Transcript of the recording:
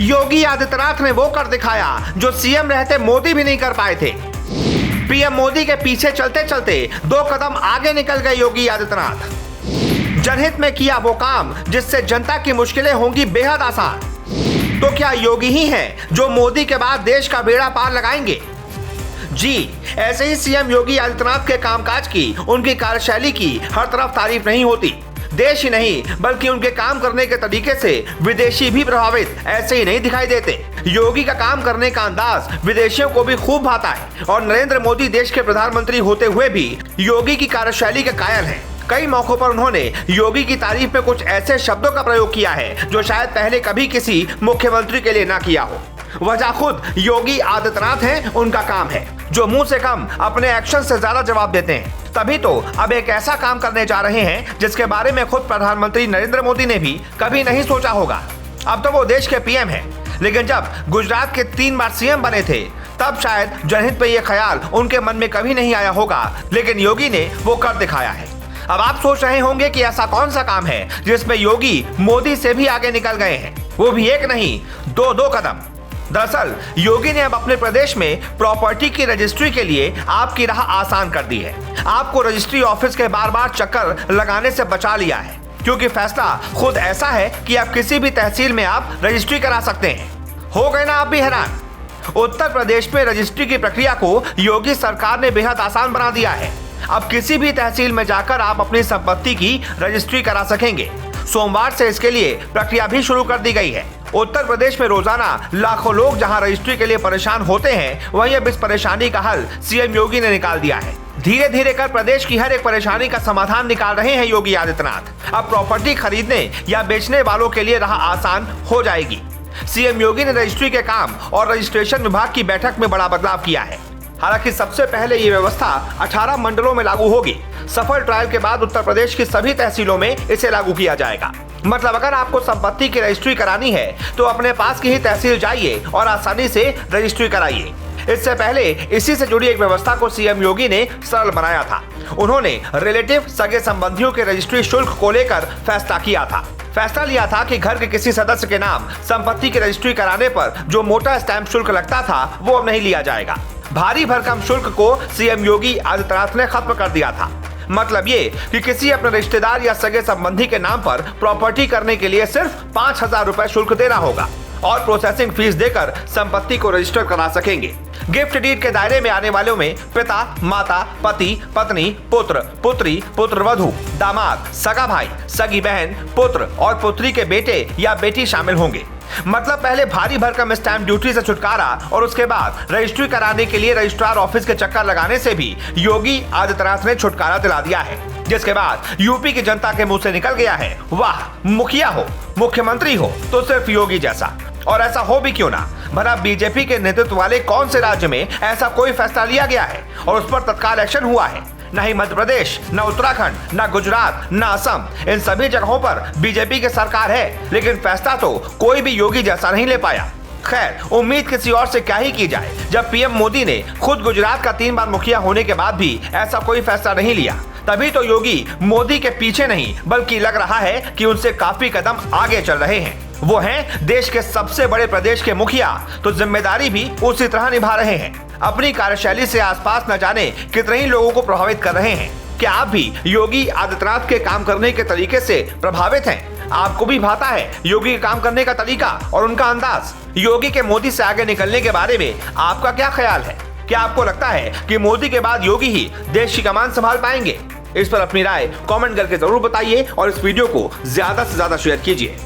योगी आदित्यनाथ ने वो कर दिखाया जो सीएम रहते मोदी भी नहीं कर पाए थे। पीएम मोदी के पीछे चलते चलते 2 कदम आगे निकल गए योगी आदित्यनाथ। जनहित में किया वो काम जिससे जनता की मुश्किलें होंगी बेहद आसान। तो क्या योगी ही हैं जो मोदी के बाद देश का बेड़ा पार लगाएंगे? जी, ऐसे ही सीएम योगी आदित्यनाथ के कामकाज की, उनकी कार्यशैली की हर तरफ तारीफ नहीं होती। देश ही नहीं बल्कि उनके काम करने के तरीके से विदेशी भी प्रभावित ऐसे ही नहीं दिखाई देते। योगी का काम करने का अंदाज विदेशियों को भी खूब भाता है और नरेंद्र मोदी देश के प्रधानमंत्री होते हुए भी योगी की कार्यशैली के कायल हैं। कई मौकों पर उन्होंने योगी की तारीफ में कुछ ऐसे शब्दों का प्रयोग किया है जो शायद पहले कभी किसी मुख्यमंत्री के लिए ना किया हो। वजह खुद योगी आदित्यनाथ है, उनका काम है जो मुंह से कम अपने एक्शन से ज्यादा जवाब देते हैं। तभी तो अब एक ऐसा काम करने जा रहे हैं जिसके बारे में खुद प्रधानमंत्री नरेंद्र मोदी ने भी कभी नहीं सोचा होगा। अब तो वो देश के पीएम हैं, लेकिन जब गुजरात के 3 बार सीएम बने थे तब शायद जनहित पे ये ख्याल उनके मन में कभी नहीं आया होगा, लेकिन योगी ने वो कर दिखाया है। अब आप सोच रहे होंगे कि ऐसा कौन सा काम है जिसमें योगी मोदी से भी आगे निकल गए हैं, वो भी एक नहीं 2 कदम। दरअसल योगी ने अब अपने प्रदेश में प्रॉपर्टी की रजिस्ट्री के लिए आपकी राह आसान कर दी है। आपको रजिस्ट्री ऑफिस के बार चक्कर लगाने से बचा लिया है, क्योंकि फैसला खुद ऐसा है कि आप किसी भी तहसील में आप रजिस्ट्री करा सकते हैं। हो गए ना आप भी हैरान? उत्तर प्रदेश में रजिस्ट्री की प्रक्रिया को योगी सरकार ने बेहद आसान बना दिया है। अब किसी भी तहसील में जाकर आप अपनी संपत्ति की रजिस्ट्री करा सकेंगे। सोमवार से इसके लिए प्रक्रिया भी शुरू कर दी गई है। उत्तर प्रदेश में रोजाना लाखों लोग जहां रजिस्ट्री के लिए परेशान होते हैं, वहीं अब इस परेशानी का हल सीएम योगी ने निकाल दिया है। धीरे धीरे कर प्रदेश की हर एक परेशानी का समाधान निकाल रहे हैं योगी आदित्यनाथ। अब प्रॉपर्टी खरीदने या बेचने वालों के लिए राह आसान हो जाएगी। सीएम योगी ने रजिस्ट्री के काम और रजिस्ट्रेशन विभाग की बैठक में बड़ा बदलाव किया है। हालांकि सबसे पहले ये व्यवस्था 18 मंडलों में लागू होगी। सफल ट्रायल के बाद उत्तर प्रदेश की सभी तहसीलों में इसे लागू किया जाएगा। मतलब अगर आपको संपत्ति की रजिस्ट्री करानी है तो अपने पास की ही तहसील जाइए और आसानी से रजिस्ट्री कराइए। इससे पहले इसी से जुड़ी एक व्यवस्था को सीएम योगी ने सरल बनाया था। उन्होंने रिलेटिव सगे संबंधियों के रजिस्ट्री शुल्क को लेकर फैसला किया था। फैसला लिया था कि घर के किसी सदस्य के नाम संपत्ति की रजिस्ट्री कराने पर जो मोटा स्टैंप शुल्क लगता था वो अब नहीं लिया जाएगा। भारी भरकम शुल्क को सीएम योगी आदित्यनाथ ने खत्म कर दिया था। मतलब ये कि किसी अपने रिश्तेदार या सगे संबंधी के नाम पर प्रॉपर्टी करने के लिए सिर्फ 5,000 रुपए शुल्क देना होगा और प्रोसेसिंग फीस देकर संपत्ति को रजिस्टर करा सकेंगे। गिफ्ट डीड के दायरे में आने वालों में पिता, माता, पति, पत्नी, पुत्र, पुत्री, पुत्रवधू, दामाद, सगा भाई, सगी बहन, पुत्र और पुत्री के बेटे या बेटी शामिल होंगे। मतलब पहले भारी भरकम स्टैंप ड्यूटी से छुटकारा और उसके बाद रजिस्ट्री कराने के लिए रजिस्ट्रार ऑफिस के चक्कर लगाने से भी योगी आदित्यनाथ ने छुटकारा दिला दिया है। जिसके बाद यूपी की जनता के मुंह से निकल गया है, वाह, मुखिया हो, मुख्यमंत्री हो तो सिर्फ योगी जैसा। और ऐसा हो भी क्यों ना, भला बीजेपी के नेतृत्व वाले कौन से राज्य में ऐसा कोई फैसला लिया गया है और उस पर तत्काल एक्शन हुआ है? न ही मध्य प्रदेश, न उत्तराखंड, न गुजरात, न असम, इन सभी जगहों पर बीजेपी की सरकार है, लेकिन फैसला तो कोई भी योगी जैसा नहीं ले पाया। खैर, उम्मीद किसी और से क्या ही की जाए जब पीएम मोदी ने खुद गुजरात का 3 बार मुखिया होने के बाद भी ऐसा कोई फैसला नहीं लिया। तभी तो योगी मोदी के पीछे नहीं बल्कि लग रहा है कि उनसे काफी कदम आगे चल रहे हैं। वो हैं देश के सबसे बड़े प्रदेश के मुखिया, तो जिम्मेदारी भी उसी तरह निभा रहे हैं। अपनी कार्यशैली से आसपास न जाने कितने ही लोगों को प्रभावित कर रहे हैं। क्या आप भी योगी आदित्यनाथ के काम करने के तरीके से प्रभावित हैं? आपको भी भाता है योगी के काम करने का तरीका और उनका अंदाज? योगी के मोदी से आगे निकलने के बारे में आपका क्या ख्याल है? क्या आपको लगता है कि मोदी के बाद योगी ही देश की कमान संभाल पाएंगे? इस पर अपनी राय कमेंट करके जरूर बताइए और इस वीडियो को ज्यादा से ज्यादा शेयर कीजिए।